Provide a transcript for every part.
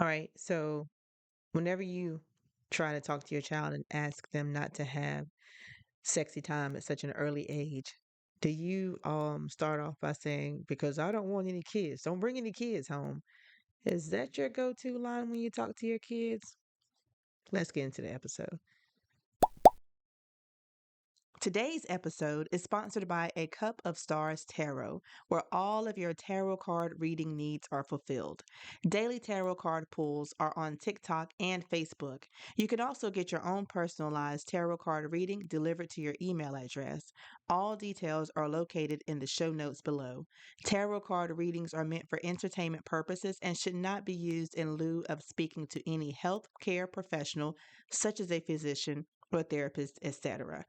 All right. So whenever you try to talk to your child and ask them not to have sexy time at such an early age, do you start off by saying, because I don't want any kids, don't bring any kids home? Is that your go-to line when you talk to your kids? Let's get into the episode. Today's episode is sponsored by A Cup of Stars Tarot, where all of your tarot card reading needs are fulfilled. Daily tarot card pulls are on TikTok and Facebook. You can also get your own personalized tarot card reading delivered to your email address. All details are located in the show notes below. Tarot card readings are meant for entertainment purposes and should not be used in lieu of speaking to any health care professional, such as a physician or therapist, etc.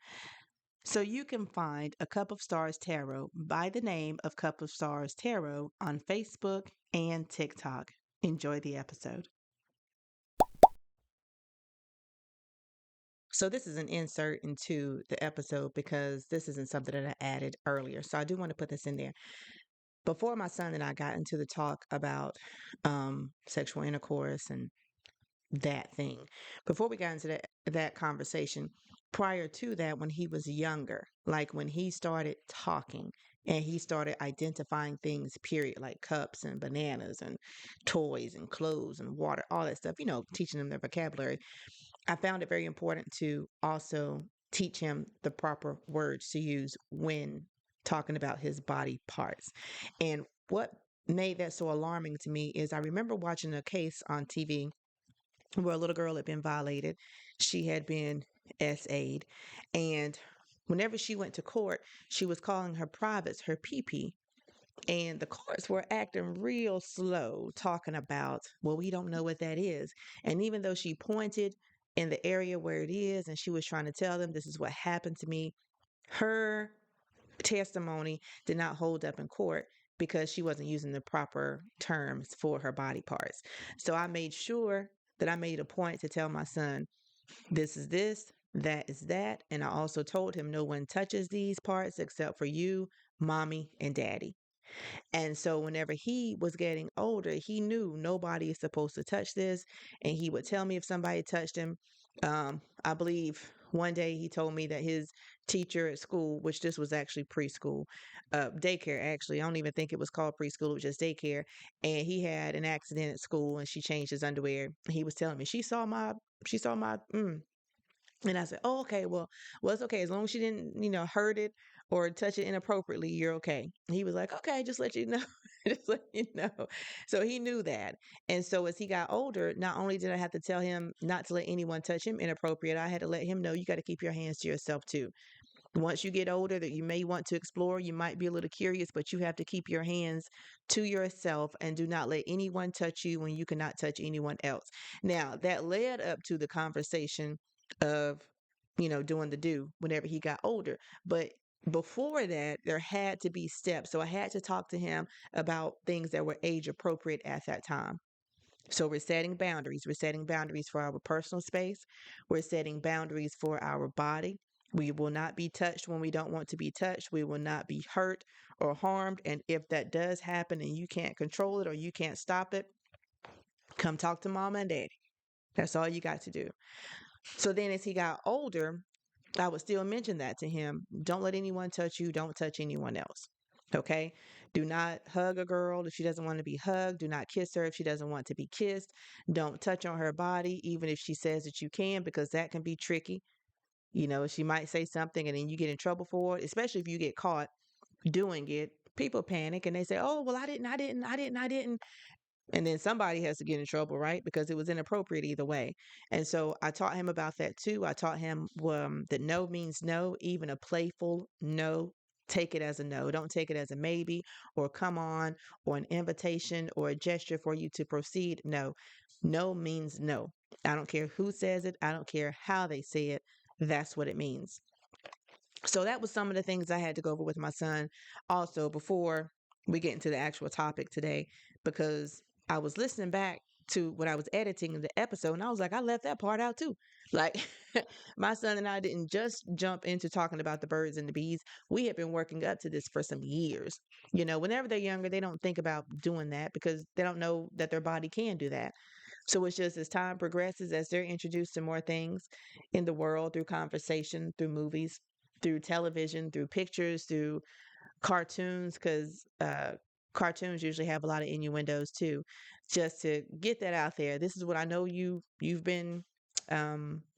So you can find A Cup of Stars Tarot by the name of Cup of Stars Tarot on Facebook and TikTok. Enjoy the episode. So this is an insert into the episode because this isn't something that I added earlier. So I do want to put this in there. Before my son and I got into the talk about sexual intercourse and that thing, before we got into that conversation, prior to that, when he was younger, like when he started talking and he started identifying things, period, like cups and bananas and toys and clothes and water, all that stuff, teaching them their vocabulary, I found it very important to also teach him the proper words to use when talking about his body parts. And what made that so alarming to me is I remember watching a case on TV where a little girl had been violated. She had been SA'd. And whenever she went to court, she was calling her privates her pee. And the courts were acting real slow, talking about, well, we don't know what that is. And even though she pointed in the area where it is and she was trying to tell them, this is what happened to me, her testimony did not hold up in court because she wasn't using the proper terms for her body parts. So I made sure that I made a point to tell my son, this is this, that is that. And I also told him no one touches these parts except for you, mommy, and daddy. And so whenever he was getting older, he knew nobody is supposed to touch this. And he would tell me if somebody touched him. I believe one day he told me that his teacher at school, which this was actually preschool, daycare actually. I don't even think it was called preschool, it was just daycare. And he had an accident at school and she changed his underwear. He was telling me she saw my and I said, "Oh, okay. Well, it's okay as long as she didn't, hurt it or touch it inappropriately. You're okay." He was like, "Okay, just let you know, just let you know." So he knew that, and so as he got older, not only did I have to tell him not to let anyone touch him inappropriate, I had to let him know you got to keep your hands to yourself too. Once you get older, that you may want to explore, you might be a little curious, but you have to keep your hands to yourself and do not let anyone touch you when you cannot touch anyone else. Now, that led up to the conversation of, doing the do whenever he got older. But before that, there had to be steps. So I had to talk to him about things that were age appropriate at that time. So we're setting boundaries. We're setting boundaries for our personal space. We're setting boundaries for our body. We will not be touched when we don't want to be touched. We will not be hurt or harmed. And if that does happen and you can't control it or you can't stop it, come talk to mama and daddy. That's all you got to do. So then as he got older, I would still mention that to him. Don't let anyone touch you. Don't touch anyone else. Okay. Do not hug a girl if she doesn't want to be hugged. Do not kiss her if she doesn't want to be kissed. Don't touch on her body, even if she says that you can, because that can be tricky. She might say something and then you get in trouble for it, especially if you get caught doing it. People panic and they say, oh, well, I didn't. And then somebody has to get in trouble, right? Because it was inappropriate either way. And so I taught him about that too. I taught him that no means no, even a playful no. Take it as a no. Don't take it as a maybe or come on or an invitation or a gesture for you to proceed. No, no means no. I don't care who says it. I don't care how they say it. That's what it means. So that was some of the things I had to go over with my son also before we get into the actual topic today, because I was listening back to when I was editing the episode and I was like, I left that part out too. Like my son and I didn't just jump into talking about the birds and the bees. We have been working up to this for some years. Whenever they're younger, they don't think about doing that because they don't know that their body can do that. So it's just as time progresses, as they're introduced to more things in the world through conversation, through movies, through television, through pictures, through cartoons, because cartoons usually have a lot of innuendos too. Just to get that out there, this is what I know you've been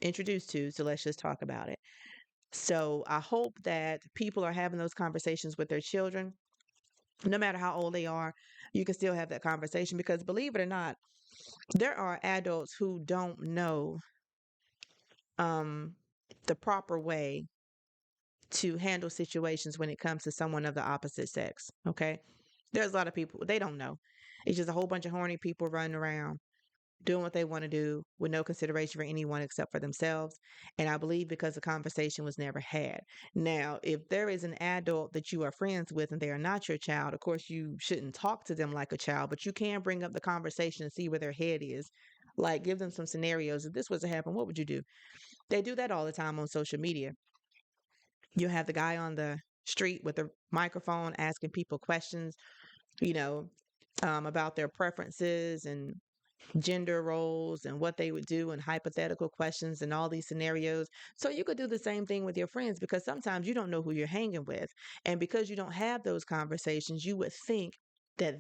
introduced to. So let's just talk about it. So I hope that people are having those conversations with their children, no matter how old they are. You can still have that conversation because, believe it or not, there are adults who don't know um, the proper way to handle situations when it comes to someone of the opposite sex. Okay. There's a lot of people, they don't know. It's just a whole bunch of horny people running around doing what they want to do with no consideration for anyone except for themselves. And I believe because the conversation was never had. Now, if there is an adult that you are friends with and they are not your child, of course, you shouldn't talk to them like a child, but you can bring up the conversation and see where their head is. Like, give them some scenarios. If this was to happen, what would you do? They do that all the time on social media. You have the guy on the street with a microphone asking people questions, you know, about their preferences and gender roles and what they would do and hypothetical questions and all these scenarios. So you could do the same thing with your friends because sometimes you don't know who you're hanging with. And because you don't have those conversations, you would think and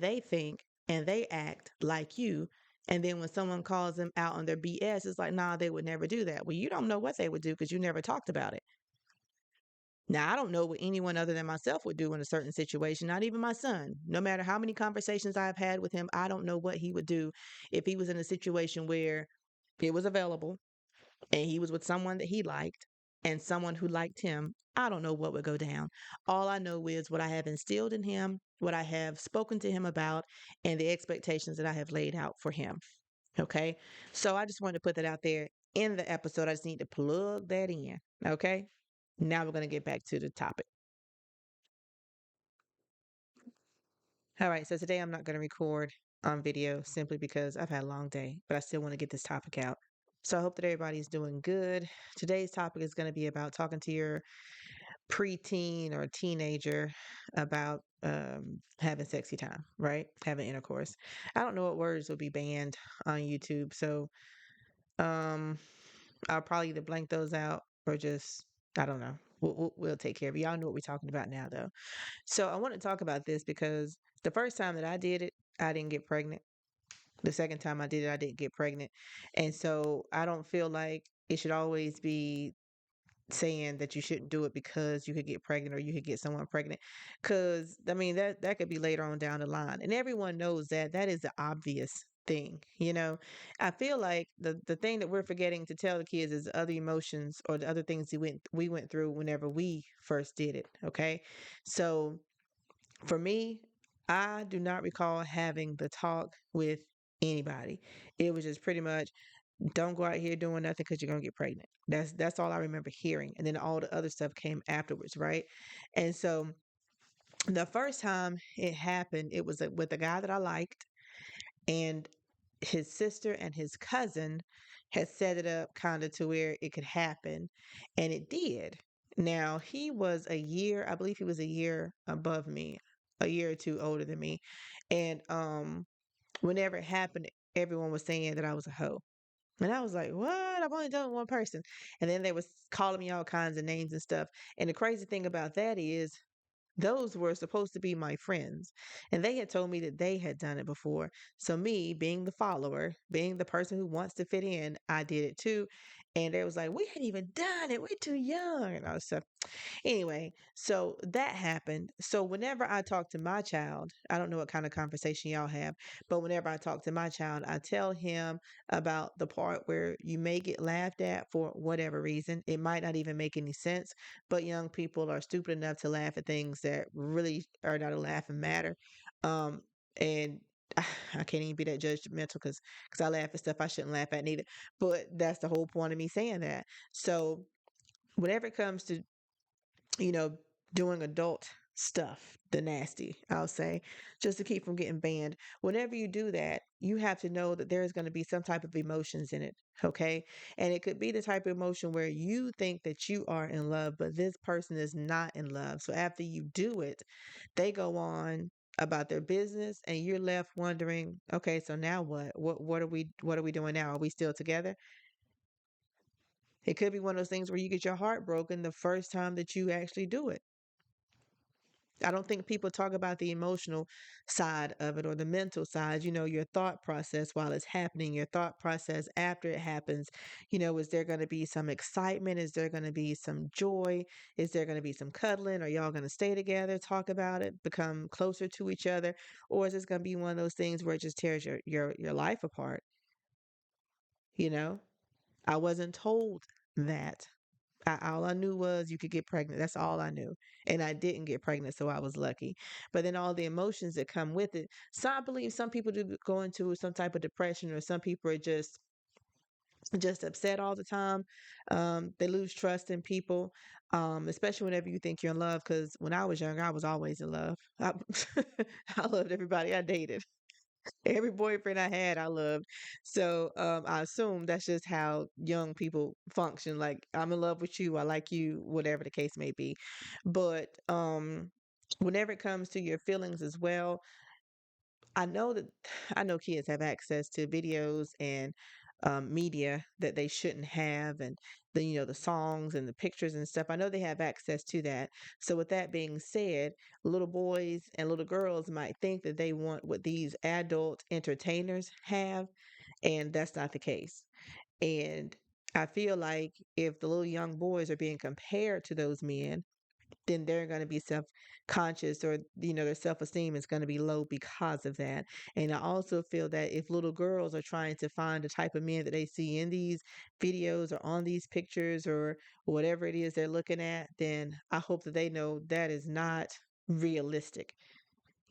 they act like you. And then when someone calls them out on their BS, it's like, nah, they would never do that. Well, you don't know what they would do because you never talked about it. Now, I don't know what anyone other than myself would do in a certain situation, not even my son. No matter how many conversations I've had with him, I don't know what he would do if he was in a situation where it was available and he was with someone that he liked and someone who liked him. I don't know what would go down. All I know is what I have instilled in him, what I have spoken to him about, and the expectations that I have laid out for him. Okay. So I just wanted to put that out there in the episode. I just need to plug that in. Okay. Now we're going to get back to the topic. All right, so today I'm not going to record on video simply because I've had a long day, but I still want to get this topic out. So I hope that everybody's doing good. Today's topic is going to be about talking to your preteen or teenager about having sexy time, right? Having intercourse. I don't know what words will be banned on YouTube, so um, I'll probably either blank those out or just I don't know. We'll take care of it. Y'all know what we're talking about now, though. So I want to talk about this because the first time that I did it, I didn't get pregnant. The second time I did it, I didn't get pregnant. And so I don't feel like it should always be saying that you shouldn't do it because you could get pregnant or you could get someone pregnant. Cause I mean that could be later on down the line. And everyone knows that that is the obvious thing, you know. I feel like the thing that we're forgetting to tell the kids is the other emotions or the other things we went through whenever we first did it. Okay. So for me, I do not recall having the talk with anybody. It was just pretty much don't go out here doing nothing because you're gonna get pregnant. That's all I remember hearing. And then all the other stuff came afterwards, right? And so the first time it happened, it was with a guy that I liked, and his sister and his cousin had set it up kind of to where it could happen, and it did. Now, he was a year, I believe he was a year above me, a year or two older than me. And whenever it happened, everyone was saying that I was a hoe. And I was like, what? I've only done one person. And then they was calling me all kinds of names and stuff. And the crazy thing about that is those were supposed to be my friends. And they had told me that they had done it before. So me being the follower, being the person who wants to fit in, I did it too. And they was like, we hadn't even done it. We're too young. And I was so anyway, so that happened. So whenever I talk to my child, I don't know what kind of conversation y'all have, but whenever I talk to my child, I tell him about the part where you may get laughed at for whatever reason. It might not even make any sense, but young people are stupid enough to laugh at things that really are not a laughing matter. And I can't even be that judgmental because I laugh at stuff I shouldn't laugh at neither. But that's the whole point of me saying that. So whenever it comes to you know, doing adult stuff, the nasty, I'll say, just to keep from getting banned. Whenever you do that, you have to know that there's going to be some type of emotions in it, okay? And it could be the type of emotion where you think that you are in love, but this person is not in love. So after you do it, they go on. about their business, and you're left wondering, okay, so now what? What are we doing now? Are we still together? It could be one of those things where you get your heart broken the first time that you actually do it. I don't think people talk about the emotional side of it or the mental side, your thought process while it's happening, your thought process after it happens. Is there going to be some excitement? Is there going to be some joy? Is there going to be some cuddling? Are y'all going to stay together, talk about it, become closer to each other? Or is this going to be one of those things where it just tears your life apart? You know, I wasn't told that. All I knew was you could get pregnant. That's all I knew. And I didn't get pregnant, so I was lucky. But then all the emotions that come with it. So I believe some people do go into some type of depression, or some people are just upset all the time. They lose trust in people, especially whenever you think you're in love. Because when I was younger, I was always in love. I loved everybody I dated. Every boyfriend I had, I loved. So I assume that's just how young people function. Like, I'm in love with you, I like you, whatever the case may be. But whenever it comes to your feelings as well, I know that I know kids have access to videos and media that they shouldn't have, and the songs and the pictures and stuff. I know they have access to that. So with that being said, little boys and little girls might think that they want what these adult entertainers have, and that's not the case. And I feel like if the little young boys are being compared to those men, then they're going to be self-conscious, or their self-esteem is going to be low because of that. And I also feel that if little girls are trying to find the type of men that they see in these videos or on these pictures or whatever it is they're looking at, then I hope that they know that is not realistic,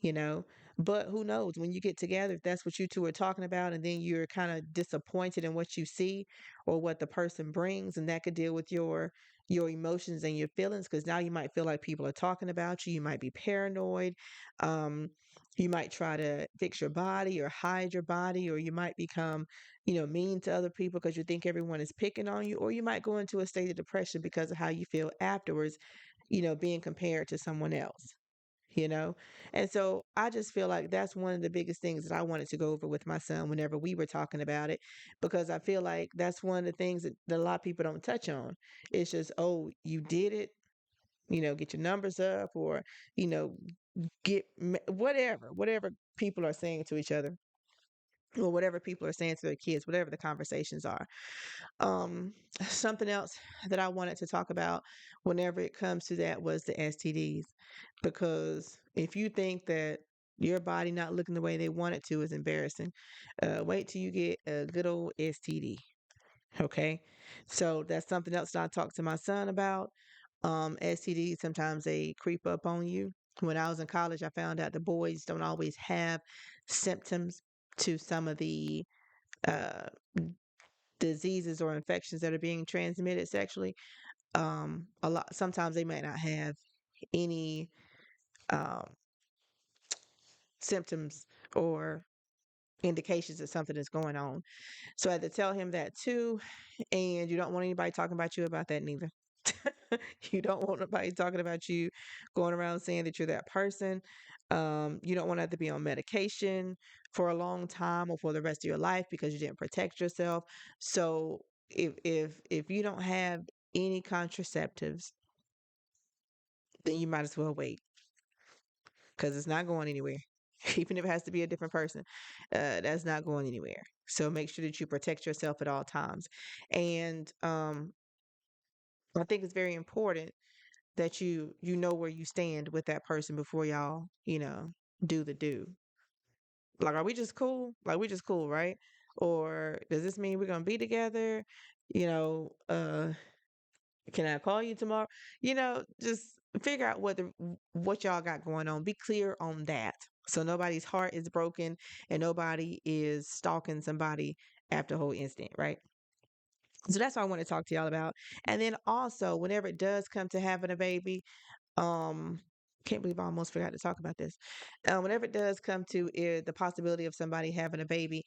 you know. But who knows, when you get together, if that's what you two are talking about, and then you're kind of disappointed in what you see or what the person brings, and that could deal with your emotions and your feelings, because now you might feel like people are talking about you. You might be paranoid. um you might try to fix your body or hide your body, or you might become mean to other people because you think everyone is picking on you, or you might go into a state of depression because of how you feel afterwards, being compared to someone else, you know? And so I just feel like that's one of the biggest things that I wanted to go over with my son whenever we were talking about it, because I feel like that's one of the things that a lot of people don't touch on. It's just, oh, you did it, get your numbers up, or, you know, whatever people are saying to each other, or whatever people are saying to their kids, whatever the conversations are. Um, Something else that I wanted to talk about whenever it comes to that was the STDs. Because if you think that your body not looking the way they want it to is embarrassing, wait till you get a good old STD. Okay. So that's something else that I talked to my son about. STDs, sometimes they creep up on you. When I was in college, I found out the boys don't always have symptoms to some of the uh, diseases or infections that are being transmitted sexually. A lot sometimes they might not have any um, symptoms or indications that something is going on. So I had to tell him that too. And you don't want anybody talking about you about that neither. You don't want nobody talking about you going around saying that you're that person. You don't want to have to be on medication for a long time or for the rest of your life because you didn't protect yourself. So if you don't have any contraceptives, then you might as well wait, because it's not going anywhere. Even if it has to be a different person, that's not going anywhere. So make sure that you protect yourself at all times. And I think it's very important that you know where you stand with that person before y'all, do the do. Like, are we just cool? Like, we just cool, right? Or does this mean we're gonna be together? You know, can I call you tomorrow? Just figure out what y'all got going on. Be clear on that. So nobody's heart is broken and nobody is stalking somebody after a whole instant, right? So that's what I want to talk to y'all about. And then also, whenever it does come to having a baby, um, can't believe I almost forgot to talk about this. Whenever it does come to the possibility of somebody having a baby,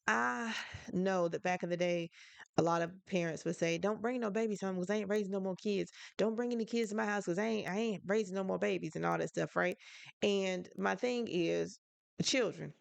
I know that back in the day, a lot of parents would say, "Don't bring no babies home because I ain't raising no more kids. Don't bring any kids to my house because I ain't raising no more babies and all that stuff, right?" And my thing is, children.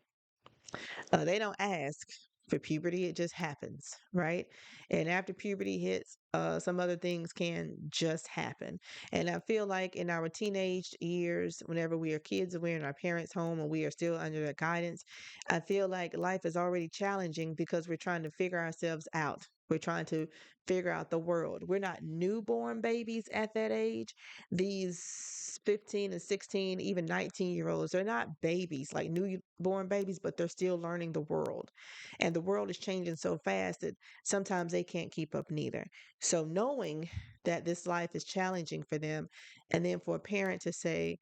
They don't ask for puberty, it just happens, right? And after puberty hits, some other things can just happen. And I feel like in our teenage years, whenever we are kids and we're in our parents' home and we are still under their guidance, I feel like life is already challenging because we're trying to figure ourselves out. We're trying to figure out the world. We're not newborn babies at that age. These 15 and 16, even 19-year-olds, they're not babies like newborn babies, but they're still learning the world. And the world is changing so fast that sometimes they can't keep up neither. So knowing that this life is challenging for them, and then for a parent to say,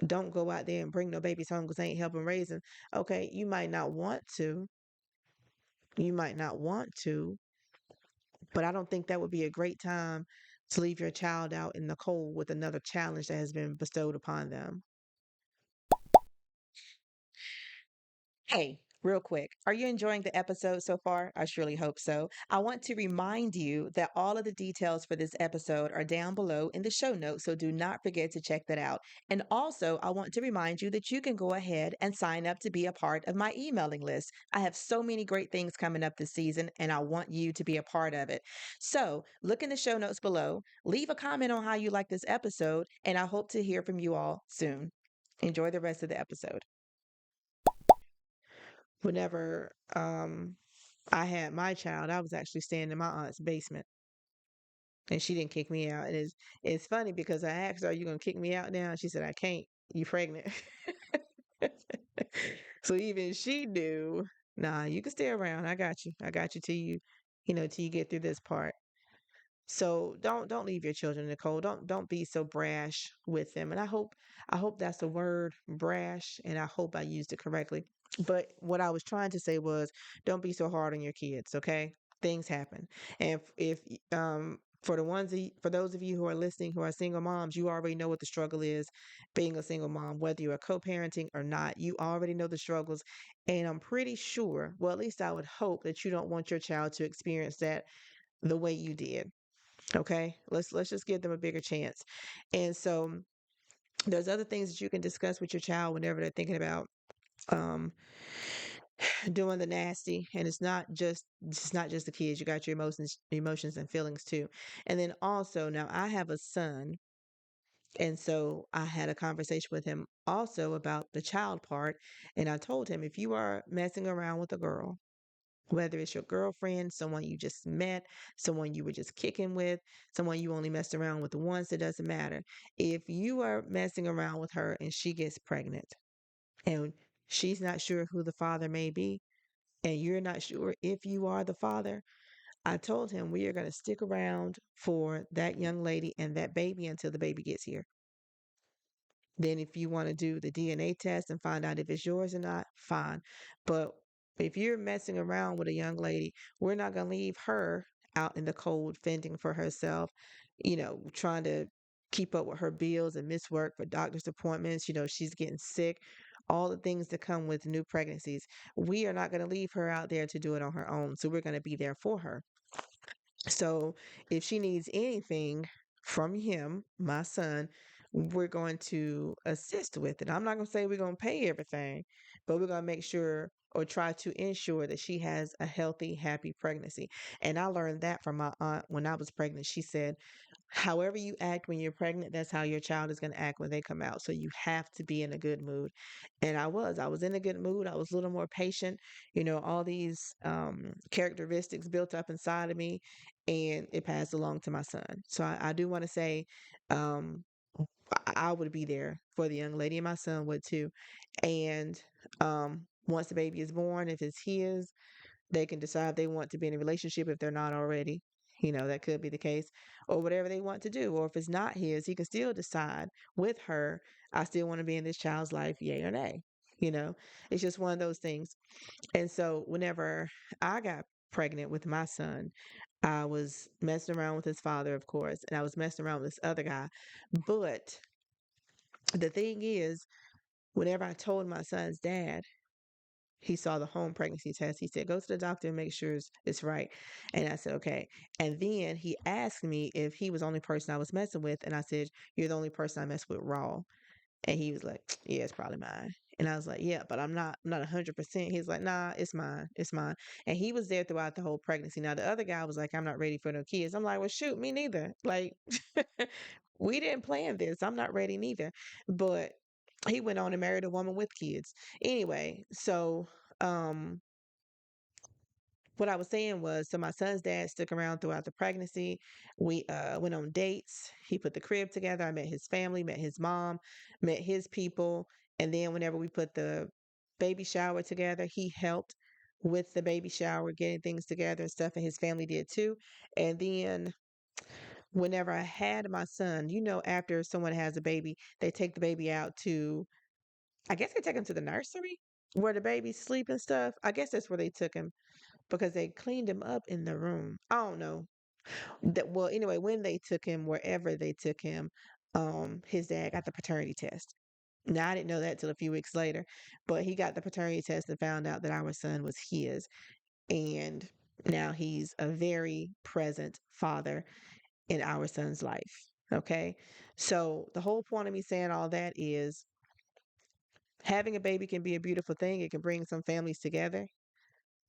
don't go out there and bring no babies home because they ain't helping raise them. Okay, you might not want to, but I don't think that would be a great time to leave your child out in the cold with another challenge that has been bestowed upon them. Hey, real quick, are you enjoying the episode so far? I surely hope so. I want to remind you that all of the details for this episode are down below in the show notes, so do not forget to check that out. And also, I want to remind you that you can go ahead and sign up to be a part of my emailing list. I have so many great things coming up this season, and I want you to be a part of it. So, look in the show notes below, leave a comment on how you like this episode, and I hope to hear from you all soon. Enjoy the rest of the episode. Whenever I had my child, I was actually staying in my aunt's basement and she didn't kick me out. And it's funny because I asked her, "Are you gonna kick me out now?" And she said, "I can't. You pregnant." So even she knew, nah, you can stay around. I got you. I got you till till you get through this part. So don't leave your children in the cold. Don't be so brash with them. And I hope that's the word, brash, and I hope I used it correctly. But what I was trying to say was don't be so hard on your kids, okay? Things happen. And for for those of you who are listening who are single moms, you already know what the struggle is being a single mom, whether you are co-parenting or not. You already know the struggles. And I'm pretty sure, well, at least I would hope that you don't want your child to experience that the way you did. Okay, let's just give them a bigger chance. And so there's other things that you can discuss with your child whenever they're thinking about um doing the nasty. And it's not just the kids. You got your emotions and feelings too. And then also, now I have a son, and so I had a conversation with him also about the child part. And I told him, if you are messing around with a girl, whether it's your girlfriend, someone you just met, someone you were just kicking with, someone you only messed around with once, it doesn't matter. If you are messing around with her and she gets pregnant and she's not sure who the father may be, and you're not sure if you are the father, I told him we are going to stick around for that young lady and that baby until the baby gets here. Then, if you want to do the DNA test and find out if it's yours or not, fine. But if you're messing around with a young lady, we're not going to leave her out in the cold fending for herself, trying to keep up with her bills and miss work for doctor's appointments. She's getting sick, all the things that come with new pregnancies. We are not going to leave her out there to do it on her own. So we're going to be there for her. So if she needs anything from him, my son, we're going to assist with it. I'm not going to say we're going to pay everything, but we're going to make sure or try to ensure that she has a healthy, happy pregnancy. And I learned that from my aunt when I was pregnant. She said, however you act when you're pregnant, that's how your child is going to act when they come out. So you have to be in a good mood. And I was in a good mood. I was a little more patient, all these characteristics built up inside of me, and it passed along to my son. So I do want to say, um, I would be there for the young lady, and my son would too. And once the baby is born, if it's his, they can decide if they want to be in a relationship if they're not already. That could be the case, or whatever they want to do. Or if it's not his, he can still decide with her, I still want to be in this child's life, yay or nay. It's just one of those things. And so whenever I got pregnant with my son, I was messing around with his father, of course, and I was messing around with this other guy. But the thing is, whenever I told my son's dad, He saw the home pregnancy test. He said, go to the doctor and make sure it's right. And I said, okay. And then he asked me if he was the only person I was messing with. And I said, you're the only person I mess with raw. And he was like, yeah, it's probably mine. And I was like, yeah, but I'm not 100%. He's like, nah, it's mine. It's mine. And he was there throughout the whole pregnancy. Now, the other guy was like, I'm not ready for no kids. I'm like, well, shoot, me neither. Like, we didn't plan this. I'm not ready neither. But he went on and married a woman with kids. Anyway, so um what I was saying was, so my son's dad stuck around throughout the pregnancy. We went on dates. He put the crib together. I met his family, met his mom, met his people. And then whenever we put the baby shower together, he helped with the baby shower, getting things together and stuff. And his family did too. And then whenever I had my son, after someone has a baby, they take the baby out to, I guess they take him to the nursery where the babies sleep and stuff. I guess that's where they took him because they cleaned him up in the room. I don't know. Well, anyway, when they took him, wherever they took him, his dad got the paternity test. Now I didn't know that till a few weeks later, but he got the paternity test and found out that our son was his. And now he's a very present father in our son's life. Okay. So the whole point of me saying all that is having a baby can be a beautiful thing. It can bring some families together.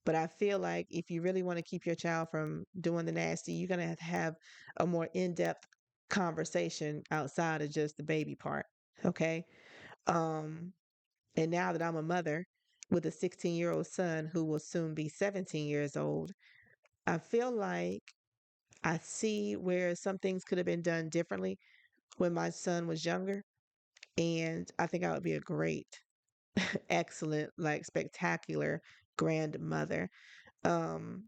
But I feel like if you really want to keep your child from doing the nasty, you're going to have a more in depth conversation outside of just the baby part. Okay. Um, and now that I'm a mother with a 16-year-old son who will soon be 17 years old, I feel like I see where some things could have been done differently when my son was younger. And I think I would be a great, excellent, like spectacular grandmother. Um,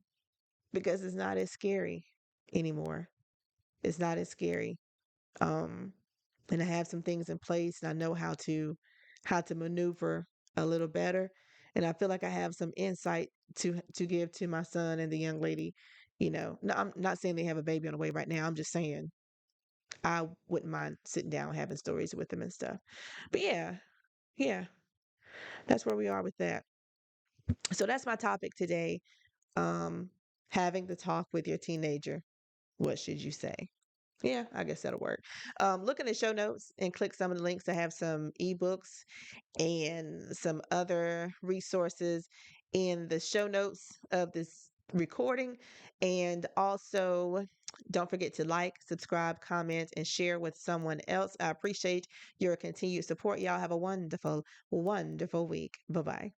because it's not as scary anymore. It's not as scary. Um, and I have some things in place and I know how to maneuver a little better. And I feel like I have some insight to give to my son and the young lady. No, I'm not saying they have a baby on the way right now. I'm just saying I wouldn't mind sitting down having stories with them and stuff. But yeah, yeah, that's where we are with that. So that's my topic today. Um, having the talk with your teenager. What should you say? Yeah, I guess that'll work. Look in the show notes and click some of the links. I have some ebooks and some other resources in the show notes of this recording. And also, don't forget to like, subscribe, comment, and share with someone else. I appreciate your continued support. Y'all have a wonderful, wonderful week. Bye bye.